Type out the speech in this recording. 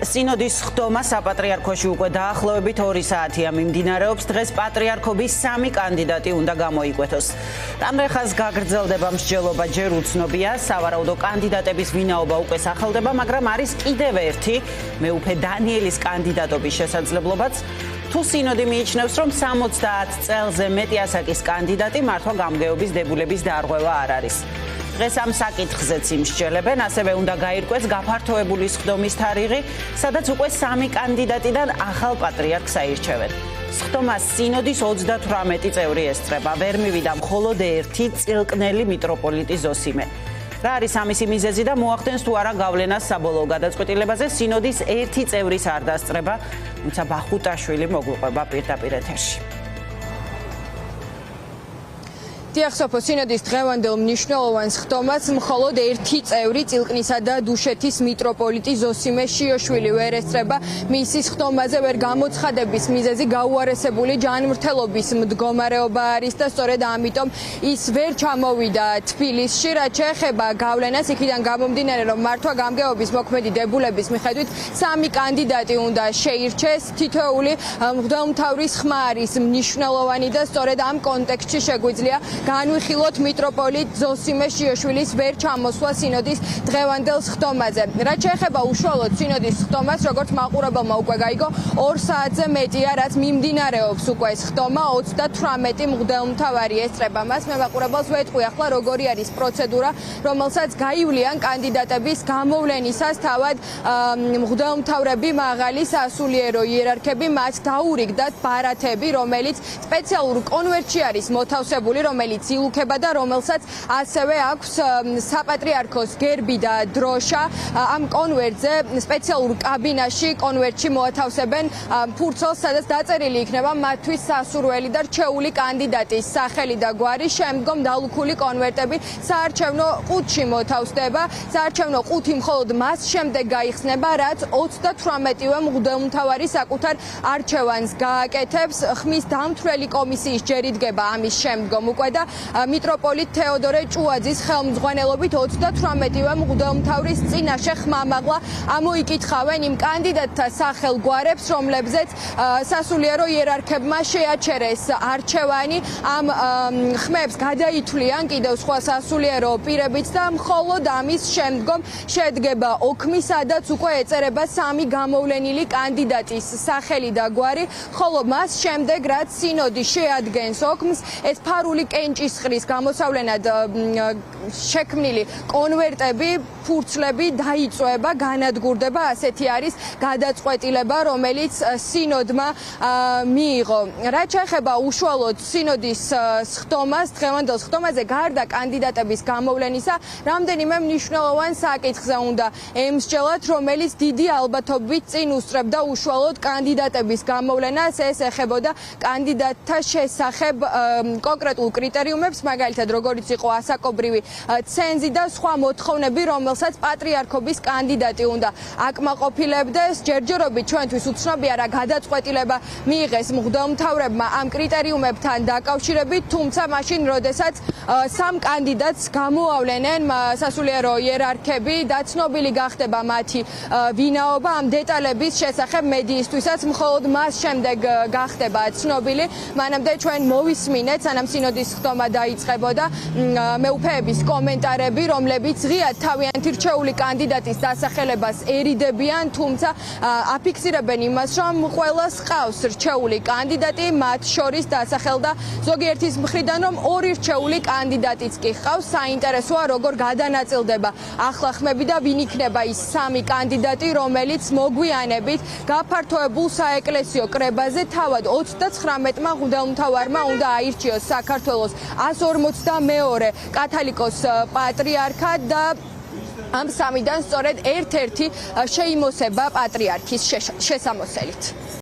სინოდის ხდომა საპატრიარქოში უკვე დაახლოებით 2 საათია მიმდინარეობს. დღეს პატრიარქობის 3 კანდიდატი უნდა გამოიკვეთოს. Თანრეხას გაგრძელდება მსჯელობა, ჯერ უცნობია, სავარაუდო კანდიდატების ვინაობა უკვე სახელდება, მაგრამ არის კიდევ ერთი მეუფე დანიელის კანდიდატობის შესაძლებლობაც. თუ სინოდი მიიჩნევს, რომ 70 წელზე მეტი ასაკის კანდიდატი მართვა-გამგეობის დებულების დარღვევა არ არის. დღეს ამ საკითხზეც იმსჯელებენ, ასევე უნდა გაირკვეს გაფართოებული სხდომის თარიღი, სადაც უკვე 3 კანდიდატიდან ახალ პატრიარქს აირჩევენ. სხდომას სინოდის 38 წევრი ესწრება, ვერ მივიდა მხოლოდ ერთი წილკნელი მიტროპოლიტი ზოსიმე. რა არის ამისი მიზეზი და მოახდენს თუ არა გავლენას საბოლოო გადაწყვეტილებაზე, სინოდის ერთი წევრის არ დასწრება, თუმცა ბახუტაშვილი მოგვიყვება პირდაპირ ეთერში. დიახსოფო, სინოდის დღევანდელ მნიშვნელოვან სხდომას მხოლოდ ერთი წევრი წილკნისა და დუშეთის მიტროპოლიტი ზოსიმე შიოშვილი ვერ ესწრება. მისი სხდომაზე ვერ გამოცხადების მიზეზი გაუარესებული ჯანმრთელობის მდგომარეობა არის და სწორედ ამიტომ ის ვერ ჩამოვიდა თბილისში, რაც შეეხება გავლენას, იქიდან გამომდინარე, რომ მართვა-გამგეობის მოქმედი დებულების მიხედვით 3 კანდიდატი უნდა შეირჩეს. თითოეული მღვდელმთავრის ხმა არის მნიშვნელოვანი და სწორედ ამ კონტექსტში შეგვიძლია განვიხილოთ მიტროპოლიტ ზოსიმე შიოშვილის ვერ ჩამოსვლა სინოდის დღევანდელ სხდომაზე. რაც შეეხება უშუალოდ სინოდის სხდომას, როგორც მაყურებელმა უკვე გაიგო, 2 საათზე მეტია, რაც მიმდინარეობს უკვე სხდომა, 38 მღვდელმთავარი ესწრება მას. მე მაყურებელს ვეთყვი ახლა როგორი არის პროცედურა, რომელსაც გაივლიან კანდიდატების გამოვლენისას თავად მღვდელმთავრები, მაღალი სასულიერო იერარქები, მათ დაურიგდათ ბარათები, რომელიც სპეციალურ კონვერტში არის მოთავსებული, რომელიც ილუქება და რომელსაც ასევე აქვს საპატრიარქოს გერბი და დროშა. ამ კონვერტზე სპეციალურ კაბინაში კონვერტში მოათავსებენ ფურცელს, სადაც დაწერილი იქნება მათთვის სასურველი და რჩეული კანდიდატის სახელი და გვარი. შემდგომ დალუქული კონვერტები საარჩევნო ყუთში მოთავსდება. საარჩევნო ყუთი მხოლოდ მას შემდეგ გაიხსნება, რაც 38-ვე მღვდელმთავარი საკუთარ არჩევანს გააკეთებს. ხმის დამთვრელი კომისიის ჯერ იდგება ამის შემდგომ უკვე და მიტროპოლიტ თეოდორე ჭუაძის ხელმძღვანელობით 38-ვე მღვდელმთავრის წინაშე ხმამაღლა ამოიკითხავენ იმ კანდიდატთა სახელგვარებს, რომლებზეც სასულიერო იერარქებმა შეაჩერეს არჩევანი. ამ ხმებს გადაითვლიან კიდევ სხვა სასულიერო პირებიც და მხოლოდ ამის შემდგომ შედგება ოქმი, სადაც უკვე ეწერება 3 გამოვლენილი კანდიდატის სახელი და გვარი, ხოლო მას შემდეგ, რაც სინოდი შეადგენს ოქმს, ეს ფარული კენჭისყრის გამოსავლენად შექმნილი კონვერტები, ფურცლები დაიწვება, განადგურდება. ასეთი არის გადაწყვეტილება, რომელიც სინოდმა მიიღო. რაც შეეხება უშუალოდ სინოდის სხდომას, დღევანდელ სხდომაზე გარდა კანდიდატების გამოვლენისა, რამდენიმე მნიშვნელოვან საკითხზე უნდა ემსჯელოთ, რომელიც დიდი ალბათობით წინ უსწრებდა უშუალოდ კანდიდატების გამოვლენას. ეს ეხებოდა კანდიდატთა შესახებ კონკრეტულ კრიტერიუმებს, მაგალითად როგორიც იყო ასაკობრივი ცენზი და სხვა მოთხოვნები, რომელსაც პატრიარქობის კანდიდატი უნდა აკმაყოფილებდეს. ჯერჯერობით ჩვენთვის უცნობია რა გადაწყვეტილება მიიღეს მღვდელმთავრებმა ამ კრიტერიუმებთან დაკავშირებით, თუმცა მაშინ, როდესაც 3 კანდიდატს გამოავლენენ სასულიერო იერარქები და ცნობილი გახდება მათი ვინაობა, ამ დეტალების შესახებ მედიისთვისაც მხოლოდ მას შემდეგ გახდება ცნობილი. მანამდე ჩვენ მოვისმინეთ, სანამ სინოდის სხდომა დაიწყებოდა, მეუფეების კომენტარები, რომლებიც ღიად თავიანთი რჩეული კანდიდატის დასახელებას ერიდებიან, თუმცა აფიქსირებენ იმას, რომ ყველას ყავს რჩეული კანდიდატი, მათ შორის დასახელდა ზოგიერთის მხრიდან, რომ 2 რჩეული კანდიდატიც კი ყავს. საინტერესოა, როგორ გადანაწილდება ახლა ხმები და ვინ იქნება ის 3 კანდიდატი, რომელიც მოგვიანებით გაფართოებულ საეკლესიო კრებაზე თავად 39-მა მღვდელმთავარმა უნდა აირჩიოს საქართველოს 142 კათალიკოს პატრიარქად და ამ 3-დან სწორედ ერთ-ერთი შეიმოსება პატრიარქის შესამოსელით.